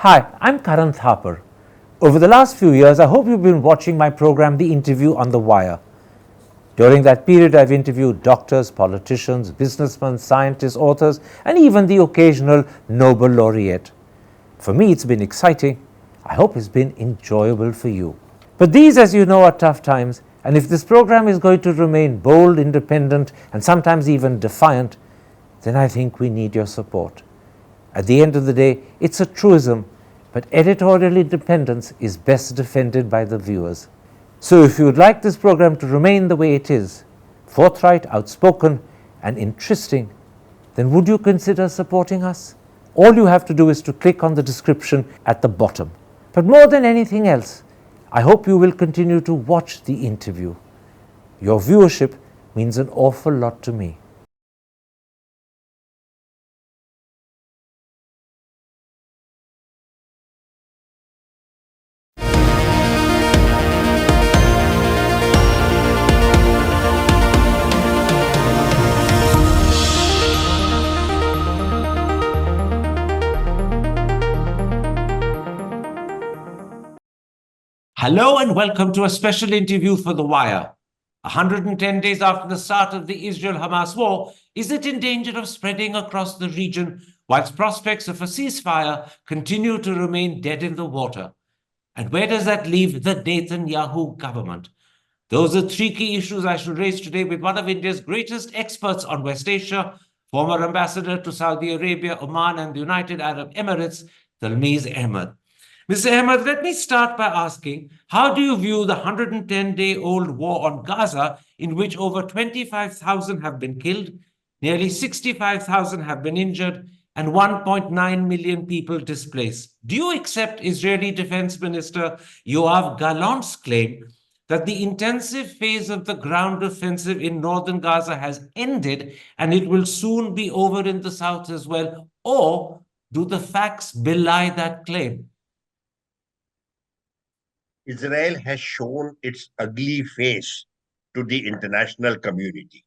Hi, I'm Karan Thapar. Over the last few years, I hope you've been watching my program, The Interview on the Wire. During that period, I've interviewed doctors, politicians, businessmen, scientists, authors, and even the occasional Nobel laureate. For me, it's been exciting. I hope it's been enjoyable for you. But these, as you know, are tough times, and if this program is going to remain bold, independent, and sometimes even defiant, then I think we need your support. At the end of the day, it's a truism, but editorial independence is best defended by the viewers. So if you would like this program to remain the way it is, forthright, outspoken, and interesting, then would you consider supporting us? All you have to do is to click on the description at the bottom. But more than anything else, I hope you will continue to watch the interview. Your viewership means an awful lot to me. Hello and welcome to a special interview for The Wire. 110 days after the start of the Israel-Hamas war, is it in danger of spreading across the region whilst prospects of a ceasefire continue to remain dead in the water? And where does that leave the Netanyahu government? Those are three key issues I shall raise today with one of India's greatest experts on West Asia, former ambassador to Saudi Arabia, Oman, and the United Arab Emirates, Talmiz Ahmad. Mr. Ahmad, let me start by asking, how do you view the 110-day-old war on Gaza, in which over 25,000 have been killed, nearly 65,000 have been injured, and 1.9 million people displaced? Do you accept Israeli Defense Minister Yoav Gallant's claim that the intensive phase of the ground offensive in northern Gaza has ended and it will soon be over in the south as well? Or do the facts belie that claim? Israel has shown its ugly face to the international community.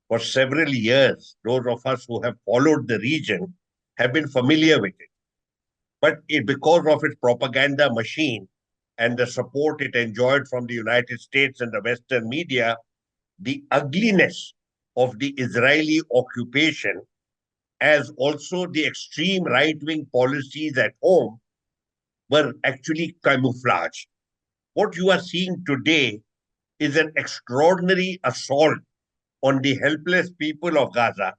For several years, those of us who have followed the region have been familiar with it. But because of its propaganda machine and the support it enjoyed from the United States and the Western media, the ugliness of the Israeli occupation, as also the extreme right-wing policies at home, were actually camouflaged. What you are seeing today is an extraordinary assault on the helpless people of Gaza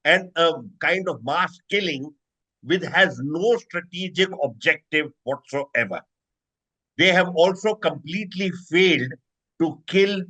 and a kind of mass killing which has no strategic objective whatsoever. They have also completely failed to kill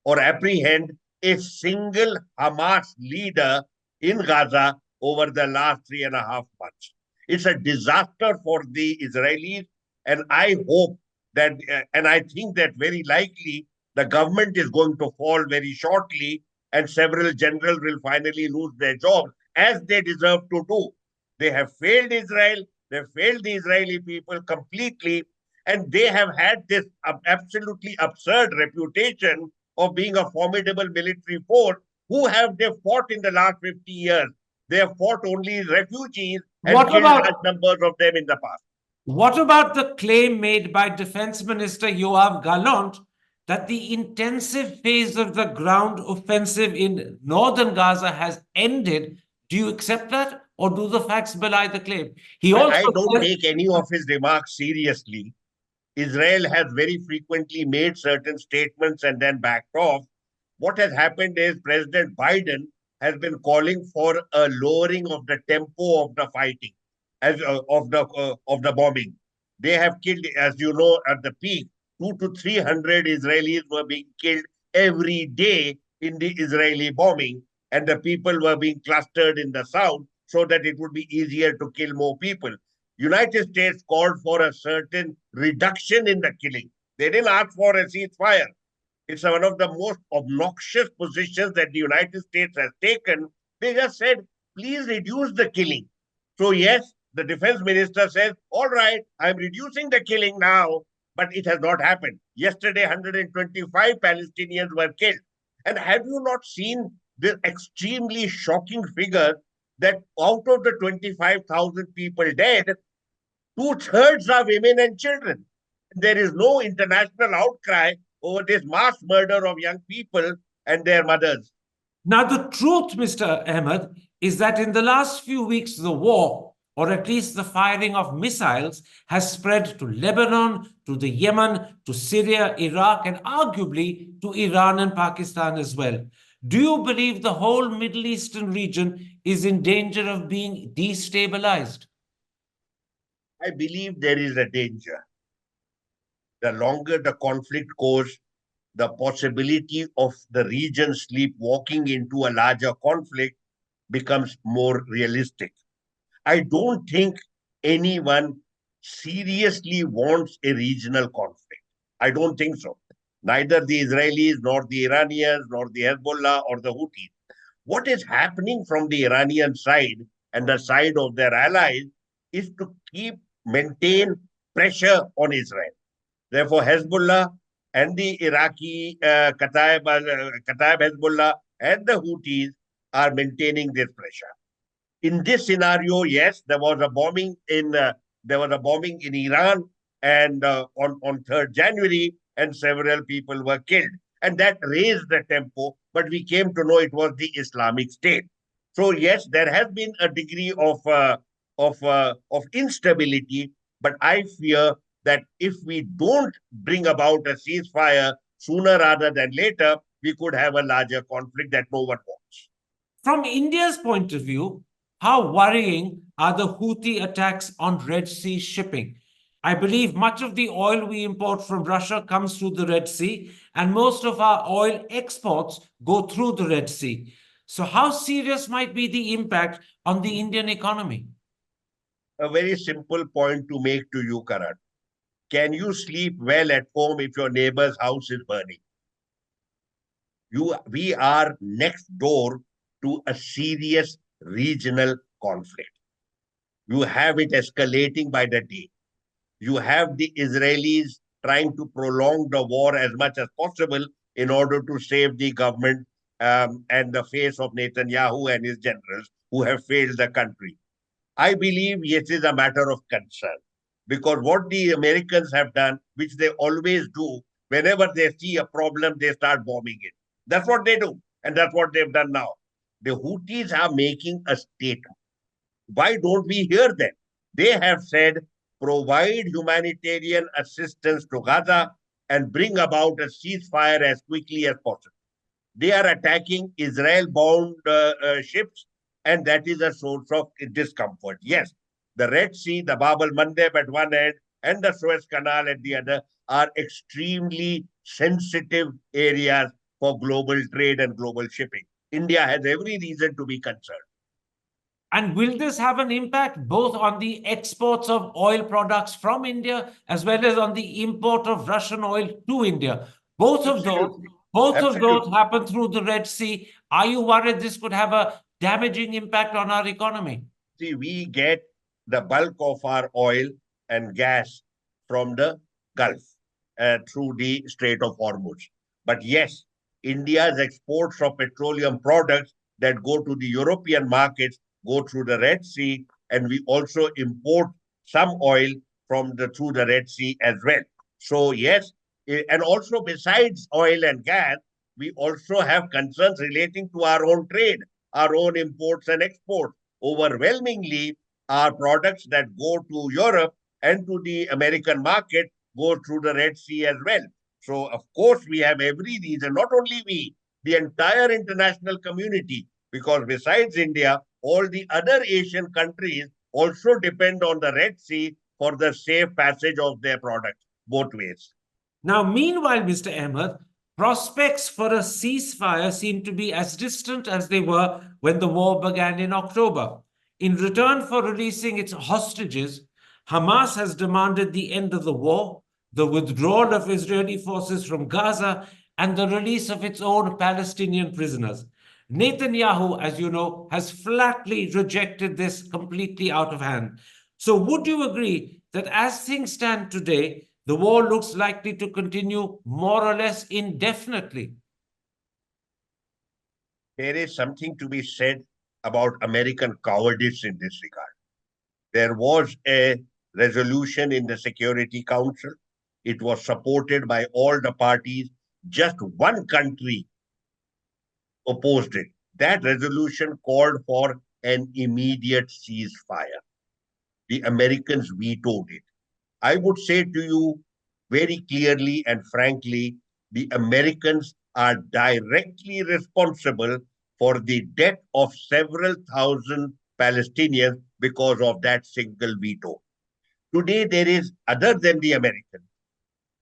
or apprehend a single Hamas leader in Gaza over the last 3.5 months. It's a disaster for the Israelis, and I hope that, and I think that very likely the government is going to fall very shortly, and several generals will finally lose their jobs, as they deserve to do. They have failed Israel, they have failed the Israeli people completely, and they have had this absolutely absurd reputation of being a formidable military force. Who have they fought in the last 50 years? They have fought only refugees and killed large numbers of them in the past. What about the claim made by Defense Minister Yoav Gallant that the intensive phase of the ground offensive in northern Gaza has ended? Do you accept that, or do the facts belie the claim? I don't take any of his remarks seriously. Israel has very frequently made certain statements and then backed off. What has happened is President Biden has been calling for a lowering of the tempo of the fighting, of the bombing. They have killed, as you know, at the peak, 200 to 300 Israelis were being killed every day in the Israeli bombing, and the people were being clustered in the south so that it would be easier to kill more people. United States called for a certain reduction in the killing. They didn't ask for a ceasefire. It's one of the most obnoxious positions that the United States has taken. They just said, please reduce the killing. So yes, the defense minister says, all right, I'm reducing the killing now, but it has not happened. Yesterday, 125 Palestinians were killed. And have you not seen the extremely shocking figure that out of the 25,000 people dead, 2/3 are women and children. There is no international outcry over this mass murder of young people and their mothers. Now, the truth, Mr. Ahmad, is that in the last few weeks, the war, or at least the firing of missiles, has spread to Lebanon, to the Yemen, to Syria, Iraq, and arguably to Iran and Pakistan as well. Do you believe the whole Middle Eastern region is in danger of being destabilized? I believe there is a danger. The longer the conflict goes, the possibility of the region sleepwalking into a larger conflict becomes more realistic. I don't think anyone seriously wants a regional conflict. I don't think so. Neither the Israelis, nor the Iranians, nor the Hezbollah, or the Houthis. What is happening from the Iranian side and the side of their allies is to maintain pressure on Israel. Therefore, Hezbollah and the Iraqi Kataib Hezbollah and the Houthis are maintaining this pressure. In this scenario, yes, there was a bombing in Iran, and on 3rd January, and several people were killed, and that raised the tempo. But we came to know it was the Islamic State. So yes, there has been a degree of instability, but I fear that if we don't bring about a ceasefire sooner rather than later, we could have a larger conflict that no one wants. From India's point of view, how worrying are the Houthi attacks on Red Sea shipping? I believe much of the oil we import from Russia comes through the Red Sea, and most of our oil exports go through the Red Sea. So, how serious might be the impact on the Indian economy? A very simple point to make to you, Karan. Can you sleep well at home if your neighbor's house is burning? We are next door to a serious regional conflict. You have it escalating by the day. You have the Israelis trying to prolong the war as much as possible in order to save the government and the face of Netanyahu and his generals who have failed the country. I believe it is a matter of concern because what the Americans have done, which they always do, whenever they see a problem, they start bombing it. That's what they do. And that's what they've done now. The Houthis are making a statement. Why don't we hear them? They have said, provide humanitarian assistance to Gaza and bring about a ceasefire as quickly as possible. They are attacking Israel-bound ships, and that is a source of discomfort. Yes, the Red Sea, the Bab el-Mandeb at one end, and the Suez Canal at the other are extremely sensitive areas for global trade and global shipping. India has every reason to be concerned. And will this have an impact both on the exports of oil products from India as well as on the import of Russian oil to India? Both of those happen through the Red Sea. Are you worried this could have a damaging impact on our economy? See, we get the bulk of our oil and gas from the Gulf through the Strait of Hormuz. But yes, India's exports of petroleum products that go to the European markets go through the Red Sea, and we also import some oil through the Red Sea as well. So yes, and also besides oil and gas, we also have concerns relating to our own trade, our own imports and exports. Overwhelmingly, our products that go to Europe and to the American market go through the Red Sea as well. So, of course, we have every reason, not only we, the entire international community, because besides India, all the other Asian countries also depend on the Red Sea for the safe passage of their products both ways. Now, meanwhile, Mr. Ahmad, prospects for a ceasefire seem to be as distant as they were when the war began in October. In return for releasing its hostages, Hamas has demanded the end of the war, the withdrawal of Israeli forces from Gaza, and the release of its own Palestinian prisoners. Netanyahu, as you know, has flatly rejected this completely out of hand. So, would you agree that as things stand today, the war looks likely to continue more or less indefinitely? There is something to be said about American cowardice in this regard. There was a resolution in the Security Council. It was supported by all the parties. Just one country opposed it. That resolution called for an immediate ceasefire. The Americans vetoed it. I would say to you very clearly and frankly, the Americans are directly responsible for the death of several thousand Palestinians because of that single veto. Today, there is, other than the Americans,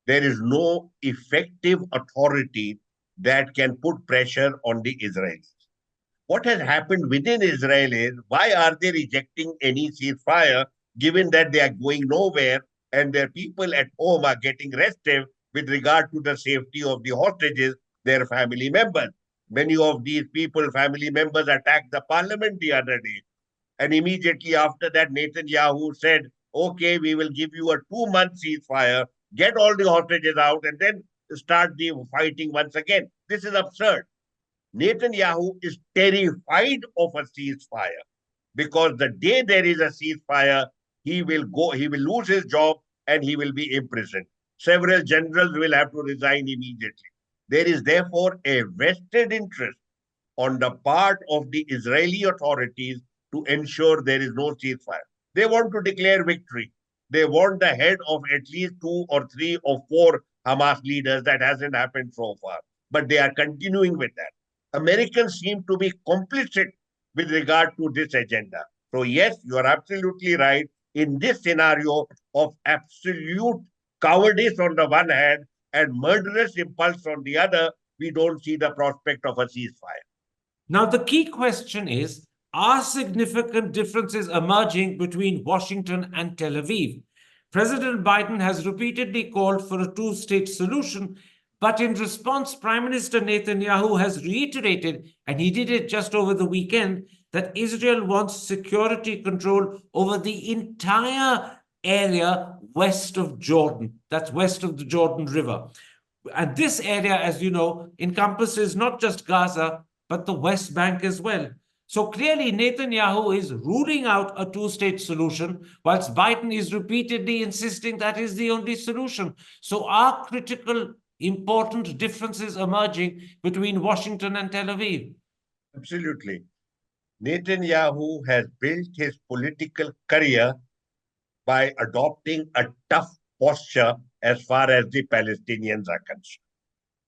there is no effective authority that can put pressure on the Israelis. What has happened within Israel is, why are they rejecting any ceasefire given that they are going nowhere and their people at home are getting restive with regard to the safety of the hostages, their family members? Many of these people, family members, attacked the parliament the other day. And immediately after that, Netanyahu said, okay, we will give you a 2-month ceasefire, get all the hostages out, and then start the fighting once again. This is absurd. Netanyahu is terrified of a ceasefire because the day there is a ceasefire, he will lose his job and he will be imprisoned. Several generals will have to resign immediately. There is therefore a vested interest on the part of the Israeli authorities to ensure there is no ceasefire. They want to declare victory. They want the head of at least 2 or 3 or 4 Hamas leaders. That hasn't happened so far, but they are continuing with that. Americans seem to be complicit with regard to this agenda. So yes, you are absolutely right. In this scenario of absolute cowardice on the one hand and murderous impulse on the other, we don't see the prospect of a ceasefire. Now, the key question is, are significant differences emerging between Washington and Tel Aviv? President Biden has repeatedly called for a two-state solution, but in response, Prime Minister Netanyahu has reiterated, and he did it just over the weekend, that Israel wants security control over the entire area west of Jordan. That's west of the Jordan River. And this area, as you know, encompasses not just Gaza, but the West Bank as well. So clearly, Netanyahu is ruling out a two-state solution, whilst Biden is repeatedly insisting that is the only solution. So are critical, important differences emerging between Washington and Tel Aviv? Absolutely. Netanyahu has built his political career by adopting a tough posture as far as the Palestinians are concerned.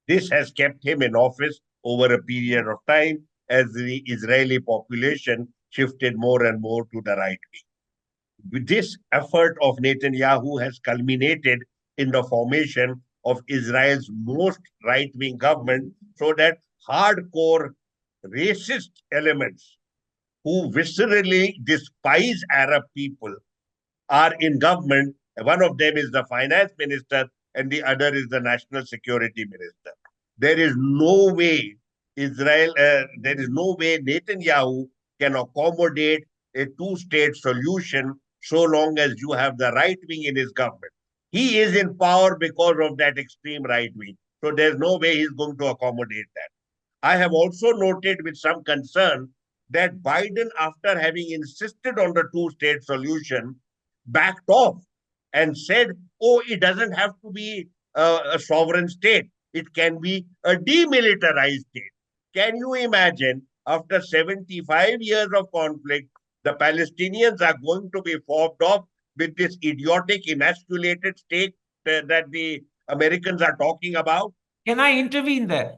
This has kept him in office over a period of time as the Israeli population shifted more and more to the right wing. This effort of Netanyahu has culminated in the formation of Israel's most right-wing government, so that hardcore racist elements who viscerally despise Arab people are in government. One of them is the finance minister and the other is the national security minister. There is no way there is no way Netanyahu can accommodate a two-state solution so long as you have the right wing in his government. He is in power because of that extreme right wing. So there's no way he's going to accommodate that. I have also noted with some concern that Biden, after having insisted on the two-state solution, backed off and said, oh, it doesn't have to be a sovereign state. It can be a demilitarized state. Can you imagine, after 75 years of conflict, the Palestinians are going to be fobbed off with this idiotic, emasculated state that the Americans are talking about? Can I intervene there?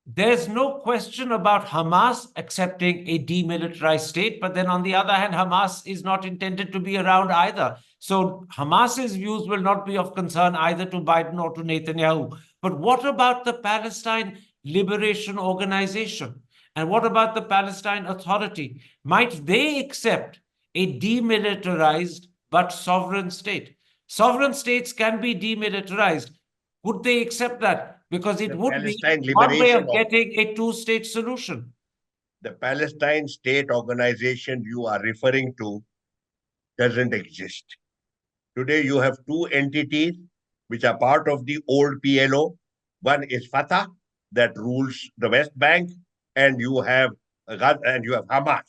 There's no question about Hamas accepting a demilitarized state, but then on the other hand, Hamas is not intended to be around either. So Hamas's views will not be of concern either to Biden or to Netanyahu. But what about the Palestine Liberation Organization? And what about the Palestine Authority? Might they accept a demilitarized but sovereign state? Sovereign states can be demilitarized. Would they accept that? Because it would be one way of getting a two-state solution. The Palestine State Organization you are referring to doesn't exist. Today you have two entities which are part of the old PLO. One is Fatah that rules the West Bank, and you have Hamas.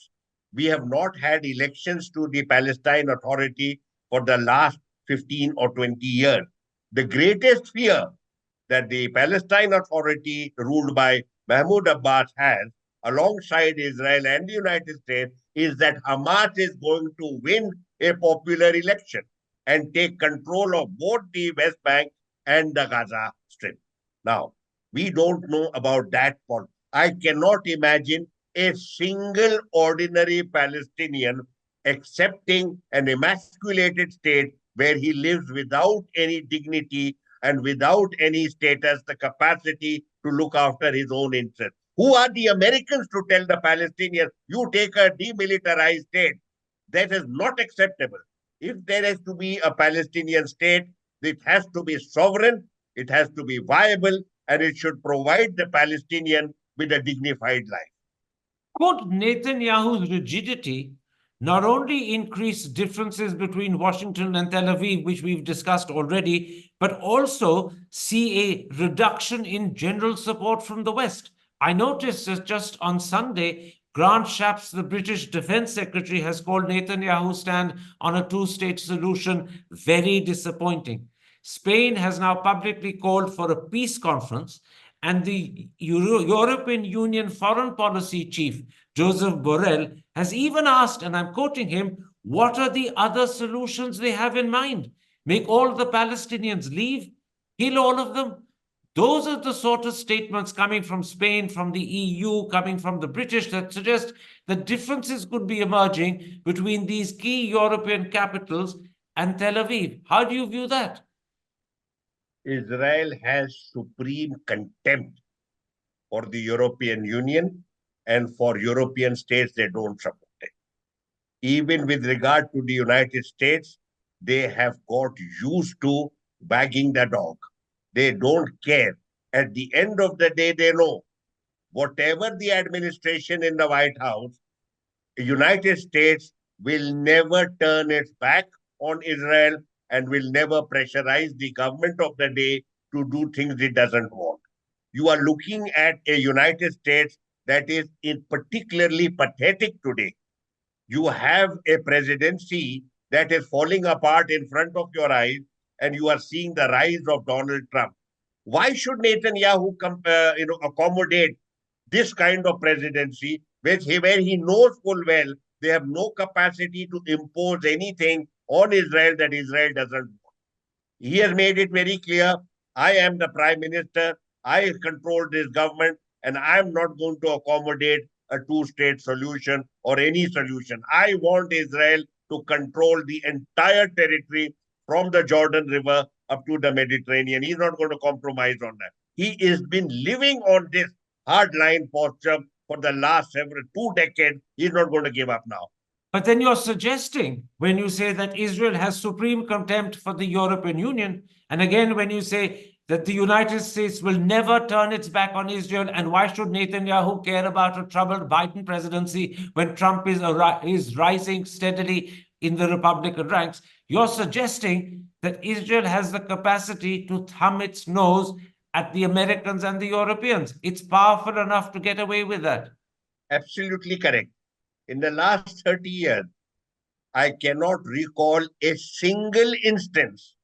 We have not had elections to the Palestine Authority for the last 15 or 20 years. The greatest fear that the Palestine Authority, ruled by Mahmoud Abbas, has, alongside Israel and the United States, is that Hamas is going to win a popular election and take control of both the West Bank and the Gaza Strip. Now, we don't know about that part. I cannot imagine a single ordinary Palestinian accepting an emasculated state where he lives without any dignity and without any status, the capacity to look after his own interests. Who are the Americans to tell the Palestinians, you take a demilitarized state? That is not acceptable. If there is to be a Palestinian state, it has to be sovereign, it has to be viable, and it should provide the Palestinian with a dignified life. Could Netanyahu's rigidity not only increase differences between Washington and Tel Aviv, which we've discussed already, but also see a reduction in general support from the West? I noticed that just on Sunday, Grant Shapps, the British Defense Secretary, has called Netanyahu's stand on a two-state solution very disappointing. Spain has now publicly called for a peace conference, and the European Union Foreign Policy Chief, Joseph Borrell, has even asked, and I'm quoting him, what are the other solutions they have in mind? Make all the Palestinians leave? Kill all of them? Those are the sort of statements coming from Spain, from the EU, coming from the British, that suggest that differences could be emerging between these key European capitals and Tel Aviv. How do you view that? Israel has supreme contempt for the European Union and for European states they don't support it. Even with regard to the United States, they have got used to wagging the dog. They don't care. At the end of the day, they know whatever the administration in the White House, the United States will never turn its back on Israel and will never pressurize the government of the day to do things it doesn't want. You are looking at a United States that is particularly pathetic today. You have a presidency that is falling apart in front of your eyes, and you are seeing the rise of Donald Trump. Why should Netanyahu accommodate this kind of presidency where he knows full well they have no capacity to impose anything on Israel that Israel doesn't want? He has made it very clear, I am the prime minister, I control this government, and I'm not going to accommodate a two-state solution or any solution. I want Israel to control the entire territory from the Jordan River up to the Mediterranean. He's not going to compromise on that. He has been living on this hardline posture for the last 2 decades. He's not going to give up now. But then you're suggesting, when you say that Israel has supreme contempt for the European Union, and again, when you say that the United States will never turn its back on Israel, and why should Netanyahu care about a troubled Biden presidency when Trump is rising steadily in the Republican ranks, you're suggesting that Israel has the capacity to thumb its nose at the Americans and the Europeans. It's powerful enough to get away with that. Absolutely correct. In the last 30 years, I cannot recall a single instance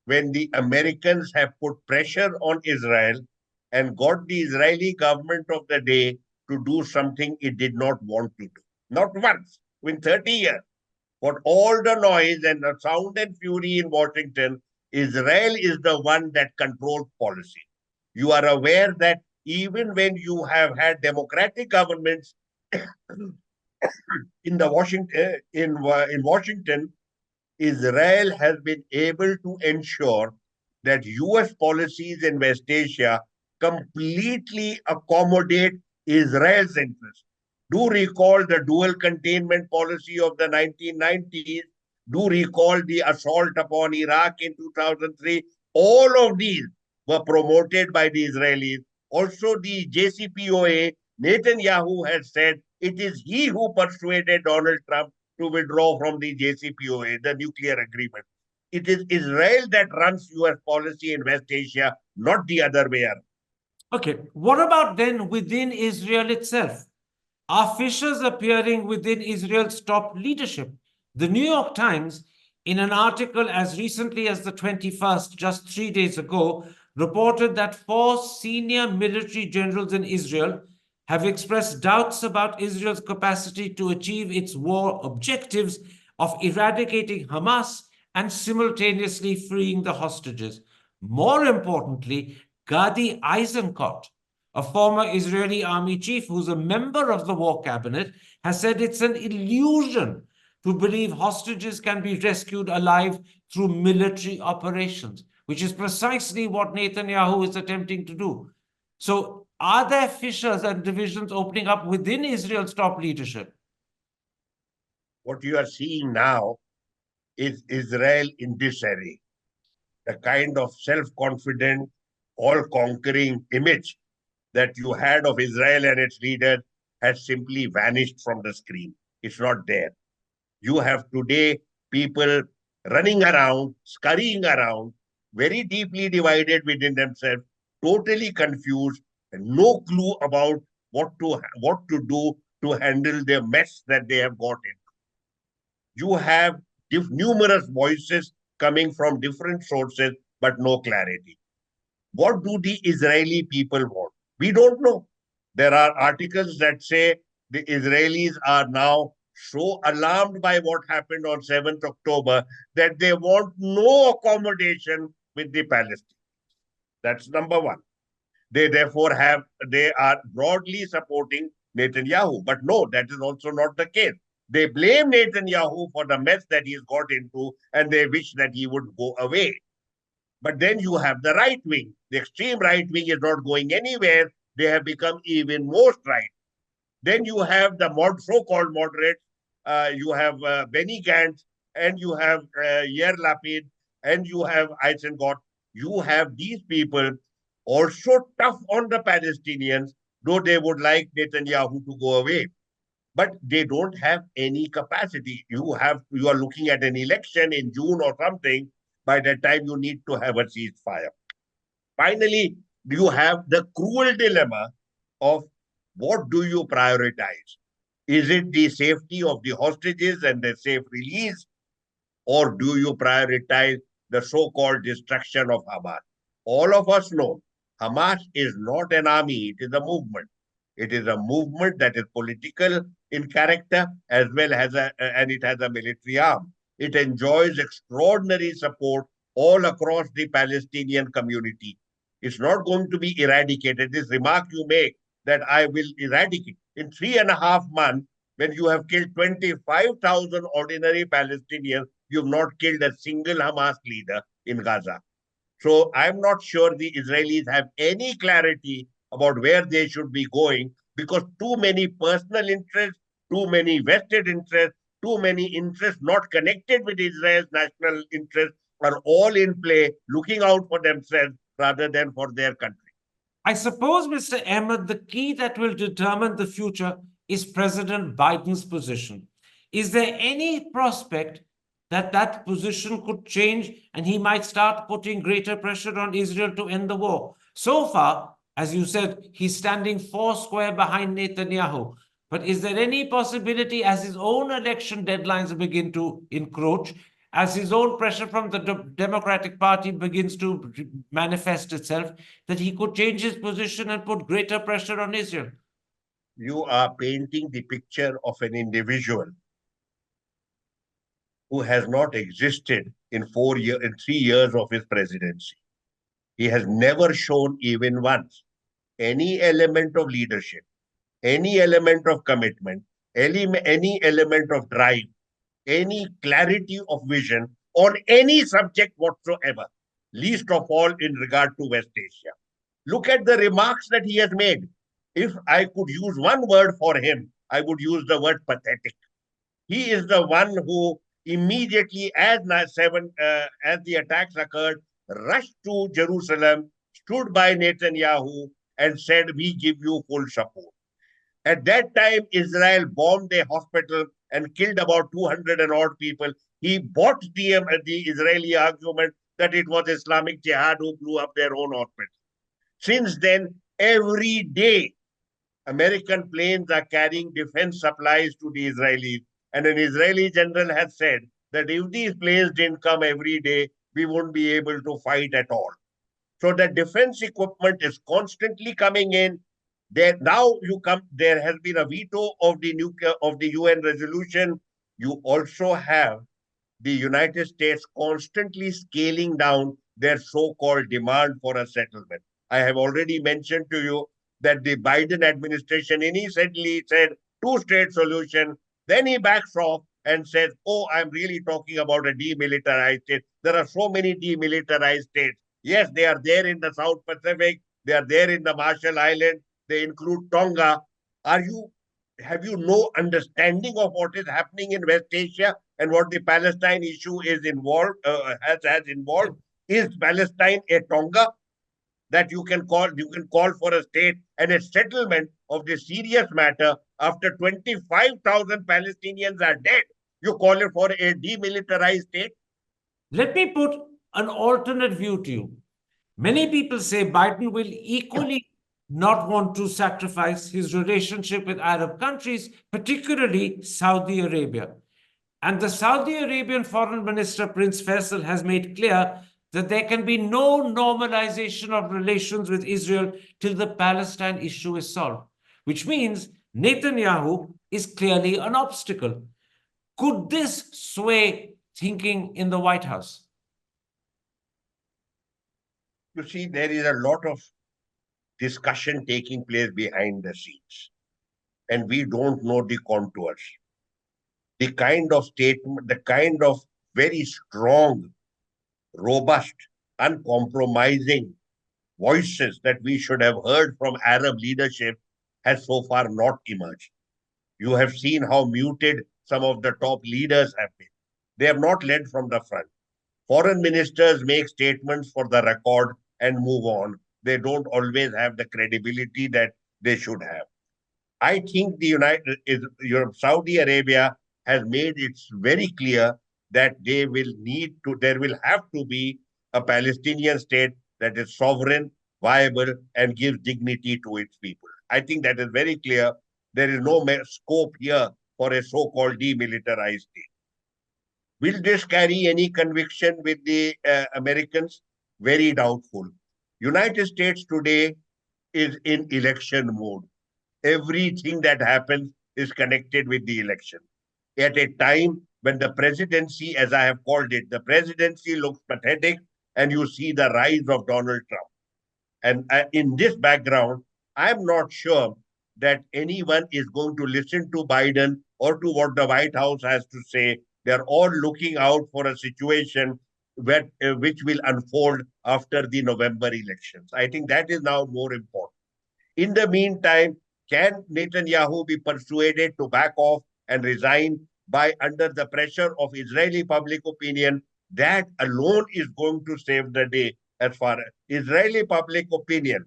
when the Americans have put pressure on Israel and got the Israeli government of the day to do something it did not want to do. Not once in 30 years. For all the noise and the sound and fury in Washington, Israel is the one that controls policy. You are aware that even when you have had democratic governments in Washington, Israel has been able to ensure that US policies in West Asia completely accommodate Israel's interests. Do recall the dual containment policy of the 1990s. Do recall the assault upon Iraq in 2003. All of these were promoted by the Israelis. Also, the JCPOA, Netanyahu has said it is he who persuaded Donald Trump to withdraw from the JCPOA, the nuclear agreement. It is Israel that runs US policy in West Asia, not the other way around. Okay, what about then within Israel itself? Are fissures appearing within Israel's top leadership? The New York Times in an article as recently as the 21st, just 3 days ago, reported that 4 senior military generals in Israel have expressed doubts about Israel's capacity to achieve its war objectives of eradicating Hamas and simultaneously freeing the hostages. More importantly, Gadi Eisenkot, a former Israeli army chief who's a member of the war cabinet, has said it's an illusion to believe hostages can be rescued alive through military operations, which is precisely what Netanyahu is attempting to do. So, are there fissures and divisions opening up within Israel's top leadership? What you are seeing now is Israel in disarray. The kind of self-confident, all-conquering image that you had of Israel and its leaders has simply vanished from the screen. It's not there. You have today people running around, scurrying around, very deeply divided within themselves, totally confused, and no clue about what to do to handle the mess that they have got in. You have numerous voices coming from different sources, but no clarity. What do the Israeli people want? We don't know. There are articles that say the Israelis are now so alarmed by what happened on 7th October that they want no accommodation with the Palestinians. That's number one. They are broadly supporting Netanyahu. But no, that is also not the case. They blame Netanyahu for the mess that he's got into and they wish that he would go away. But then you have the right wing. The extreme right wing is not going anywhere. They have become even more right. Then you have the so-called moderates. You have Benny Gantz, and you have Yair Lapid, and you have Eisenkot. You have these people also tough on the Palestinians, though they would like Netanyahu to go away. But they don't have any capacity. You are looking at an election in June or something. By that time, you need to have a ceasefire. Finally, you have the cruel dilemma of what do you prioritize? Is it the safety of the hostages and their safe release? Or do you prioritize the so-called destruction of Hamas? All of us know Hamas is not an army, it is a movement. It is a movement that is political in character as well as and it has a military arm. It enjoys extraordinary support all across the Palestinian community. It's not going to be eradicated. This remark you make that I will eradicate in 3.5 months, when you have killed 25,000 ordinary Palestinians, you've not killed a single Hamas leader in Gaza. So I'm not sure the Israelis have any clarity about where they should be going because too many personal interests, too many vested interests, too many interests not connected with Israel's national interests are all in play, looking out for themselves rather than for their country. I suppose, Mr. Ahmad, the key that will determine the future is President Biden's position. Is there any prospect that that position could change and he might start putting greater pressure on Israel to end the war? So far, as you said, he's standing foursquare behind Netanyahu. But is there any possibility, as his own election deadlines begin to encroach, as his own pressure from the Democratic Party begins to manifest itself, that he could change his position and put greater pressure on Israel? You are painting the picture of an individual who has not existed in 3 years of his presidency. He has never shown even once any element of leadership, any element of commitment, any element of drive, any clarity of vision on any subject whatsoever, least of all in regard to West Asia. Look at the remarks that he has made. If I could use one word for him, I would use the word pathetic. He is the one who immediately, as the attacks occurred, rushed to Jerusalem, stood by Netanyahu, and said, "We give you full support." At that time, Israel bombed a hospital and killed about 200 and odd people. He bought the Israeli argument that it was Islamic Jihad who blew up their own hospital. Since then, every day, American planes are carrying defense supplies to the Israelis. And an Israeli general has said that if these planes didn't come every day, we wouldn't be able to fight at all. So the defense equipment is constantly coming in. There now you come. There has been a veto of the nuclear of the UN resolution. You also have the United States constantly scaling down their so-called demand for a settlement. I have already mentioned to you that the Biden administration initially said two-state solution. Then he backs off and says, "Oh, I'm really talking about a demilitarized state." There are so many demilitarized states. Yes, they are there in the South Pacific. They are there in the Marshall Islands. They include Tonga. Are you have you no understanding of what is happening in West Asia and what the Palestine issue is involved has involved? Is Palestine a Tonga that you can call for a state and a settlement of this serious matter after 25,000 Palestinians are dead? You call it for a demilitarized state? Let me put an alternate view to you. Many people say Biden will equally not want to sacrifice his relationship with Arab countries, particularly Saudi Arabia. And the Saudi Arabian Foreign Minister, Prince Faisal, has made clear that there can be no normalization of relations with Israel till the Palestine issue is solved, which means Netanyahu is clearly an obstacle. Could this sway thinking in the White House? You see, there is a lot of discussion taking place behind the scenes, and we don't know the contours. The kind of statement, the kind of very strong, robust, uncompromising voices that we should have heard from Arab leadership has so far not emerged. You have seen how muted some of the top leaders have been. They have not led from the front. Foreign ministers make statements for the record and move on. They don't always have the credibility that they should have. I think Saudi Arabia has made it very clear that there will have to be a Palestinian state that is sovereign, viable, and gives dignity to its people. I think that is very clear. There is no scope here for a so-called demilitarized state. Will this carry any conviction with the Americans? Very doubtful. United States today is in election mode. Everything that happens is connected with the election. At a time when the presidency, as I have called it, the presidency looks pathetic, and you see the rise of Donald Trump. And in this background, I'm not sure that anyone is going to listen to Biden or to what the White House has to say. They're all looking out for a situation which will unfold after the November elections. I think that is now more important. In the meantime, can Netanyahu be persuaded to back off and resign by under the pressure of Israeli public opinion? That alone is going to save the day as far as Israeli public opinion,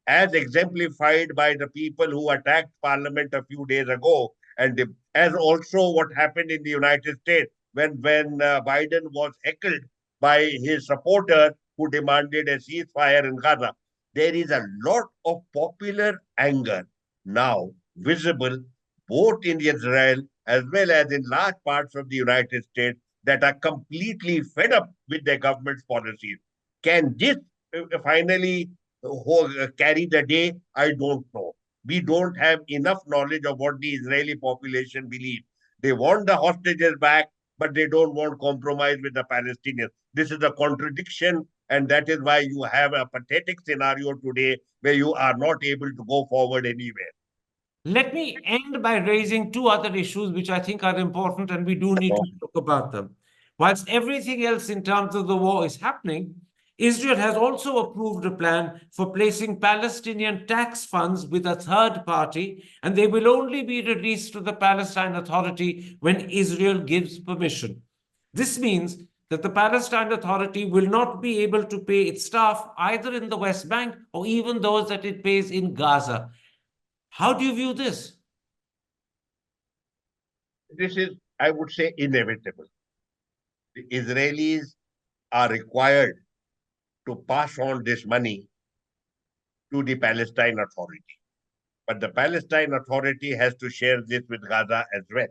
as exemplified by the people who attacked parliament a few days ago, and as also what happened in the United States when Biden was heckled by his supporter who demanded a ceasefire in Gaza. There is a lot of popular anger now visible both in Israel as well as in large parts of the United States that are completely fed up with their government's policies. Can this finally carry the day? I don't know. We don't have enough knowledge of what the Israeli population believes. They want the hostages back, but they don't want compromise with the Palestinians. This is a contradiction, and that is why you have a pathetic scenario today where you are not able to go forward anywhere. Let me end by raising two other issues which I think are important and we do need to talk about them. Whilst everything else in terms of the war is happening, Israel has also approved a plan for placing Palestinian tax funds with a third party, and they will only be released to the Palestine Authority when Israel gives permission. This means that the Palestine Authority will not be able to pay its staff either in the West Bank or even those that it pays in Gaza. How do you view this? This is, I would say, inevitable. The Israelis are required to pass on this money to the Palestine Authority. But the Palestine Authority has to share this with Gaza as well.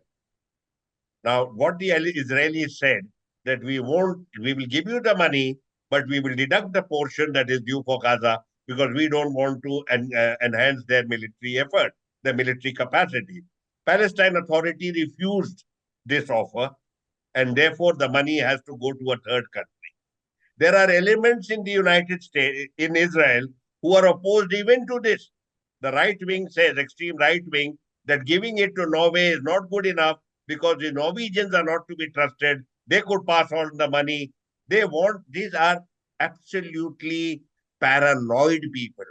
Now, what the Israelis said that we will give you the money, but we will deduct the portion that is due for Gaza because we don't want to enhance their military effort, their military capacity. Palestine Authority refused this offer, and therefore the money has to go to a third country. There are elements in the United States, in Israel, who are opposed even to this. The right wing says, extreme right wing, that giving it to Norway is not good enough because the Norwegians are not to be trusted. They could pass on the money. These are absolutely paranoid people.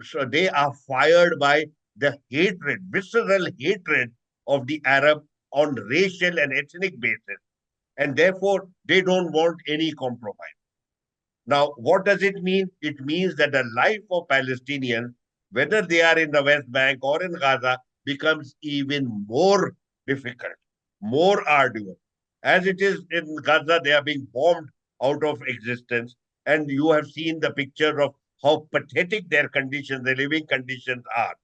So they are fired by the hatred, visceral hatred of the Arab on racial and ethnic basis. And therefore, they don't want any compromise. Now, what does it mean? It means that the life of Palestinians, whether they are in the West Bank or in Gaza, becomes even more difficult, more arduous. As it is in Gaza, they are being bombed out of existence. And you have seen the picture of how pathetic their conditions, their living conditions are.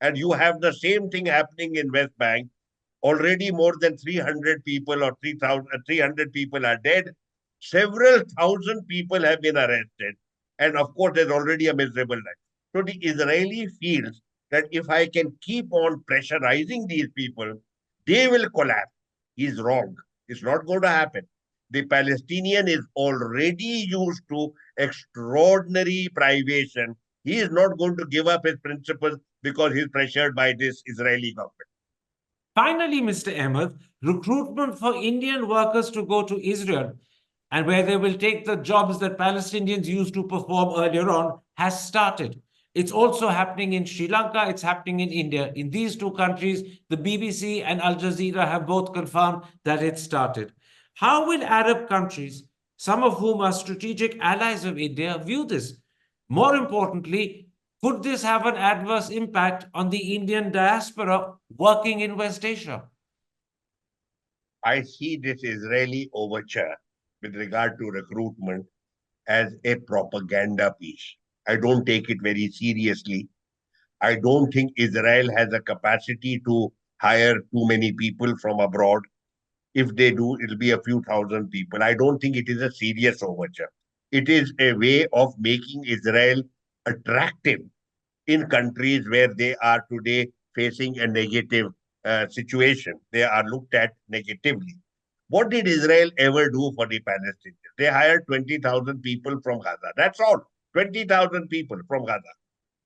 And you have the same thing happening in West Bank. Already more than 300 people or 300 people are dead. Several thousand people have been arrested. And of course, there's already a miserable life. So the Israeli feels that if I can keep on pressurizing these people, they will collapse. He's wrong. It's not going to happen. The Palestinian is already used to extraordinary privation. He is not going to give up his principles because he's pressured by this Israeli government. Finally, Mr. Ahmed, recruitment for Indian workers to go to Israel and where they will take the jobs that Palestinians used to perform earlier on has started. It's also happening in Sri Lanka, it's happening in India. In these two countries, the BBC and Al Jazeera have both confirmed that it started. How will Arab countries, some of whom are strategic allies of India, view this? More importantly, could this have an adverse impact on the Indian diaspora working in West Asia? I see this Israeli overture with regard to recruitment as a propaganda piece. I don't take it very seriously. I don't think Israel has a capacity to hire too many people from abroad. If they do, it'll be a few thousand people. I don't think it is a serious overture. It is a way of making Israel attractive in countries where they are today facing a negative situation. They are looked at negatively. What did Israel ever do for the Palestinians? They hired 20,000 people from Gaza. That's all. 20,000 people from Gaza.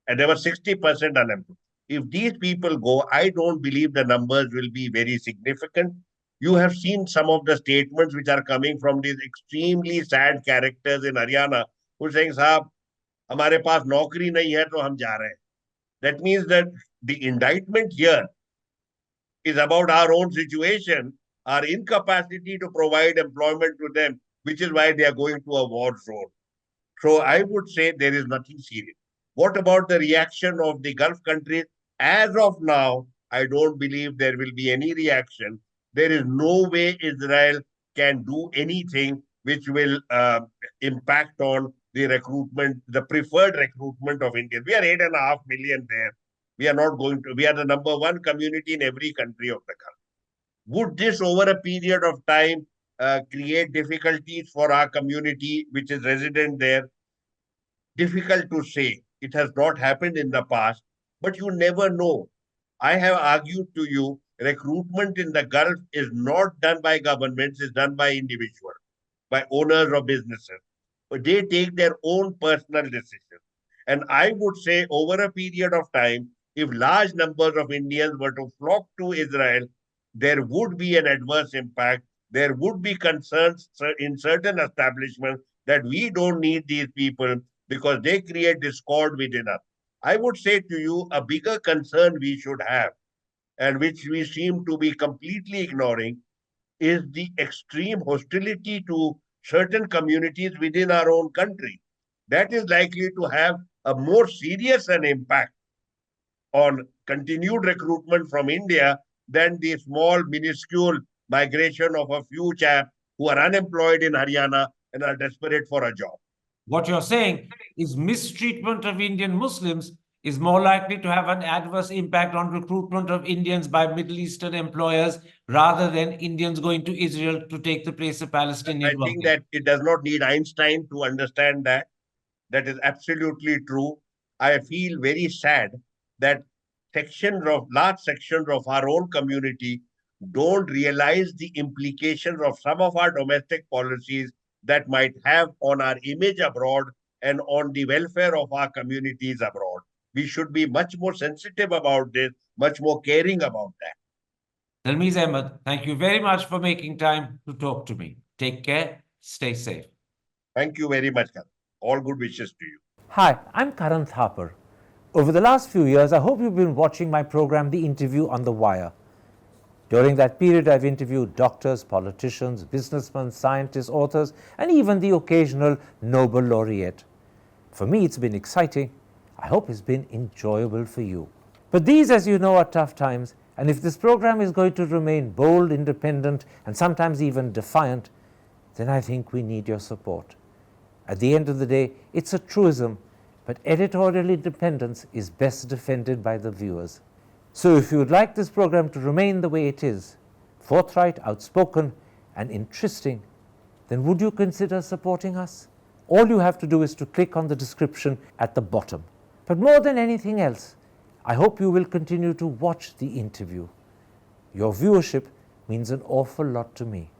And there were 60% unemployed. If these people go, I don't believe the numbers will be very significant. You have seen some of the statements which are coming from these extremely sad characters in Haryana who are saying, Saab, हमारे पास नौकरी नहीं है तो हम जा रहे हैं. That means that the indictment here is about our own situation, our incapacity to provide employment to them, which is why they are going to a war zone. So I would say there is nothing serious. What about the reaction of the Gulf countries? As of now, I don't believe there will be any reaction. There is no way Israel can do anything which will impact on the recruitment, the preferred recruitment of Indians. We are 8.5 million there. We are not going to, we are the number one community in every country of the Gulf. Would this over a period of time create difficulties for our community which is resident there? Difficult to say. It has not happened in the past, but you never know. I have argued to you, recruitment in the Gulf is not done by governments, it's done by individuals, by owners of businesses. But they take their own personal decisions. And I would say over a period of time, if large numbers of Indians were to flock to Israel, there would be an adverse impact. There would be concerns in certain establishments that we don't need these people because they create discord within us. I would say to you, a bigger concern we should have, and which we seem to be completely ignoring, is the extreme hostility to certain communities within our own country. That is likely to have a more serious an impact on continued recruitment from India than the small, minuscule migration of a few chaps who are unemployed in Haryana and are desperate for a job. What you're saying is mistreatment of Indian Muslims is more likely to have an adverse impact on recruitment of Indians by Middle Eastern employers rather than Indians going to Israel to take the place of Palestinian I think workers? that it does not need Einstein to understand that. That is absolutely true. I feel very sad that large sections of our own community don't realize the implications of some of our domestic policies that might have on our image abroad and on the welfare of our communities abroad. We should be much more sensitive about this, much more caring about that. Talmiz Ahmad, thank you very much for making time to talk to me. Take care. Stay safe. Thank you very much, Karan. All good wishes to you. Hi, I'm Karan Thapar. Over the last few years, I hope you've been watching my program, The Interview on the Wire. During that period, I've interviewed doctors, politicians, businessmen, scientists, authors, and even the occasional Nobel laureate. For me, it's been exciting. I hope it's been enjoyable for you. But these, as you know, are tough times, and if this program is going to remain bold, independent, and sometimes even defiant, then I think we need your support. At the end of the day, it's a truism, but editorial independence is best defended by the viewers. So if you would like this program to remain the way it is, forthright, outspoken, and interesting, then would you consider supporting us? All you have to do is to click on the description at the bottom. But more than anything else, I hope you will continue to watch The Interview. Your viewership means an awful lot to me.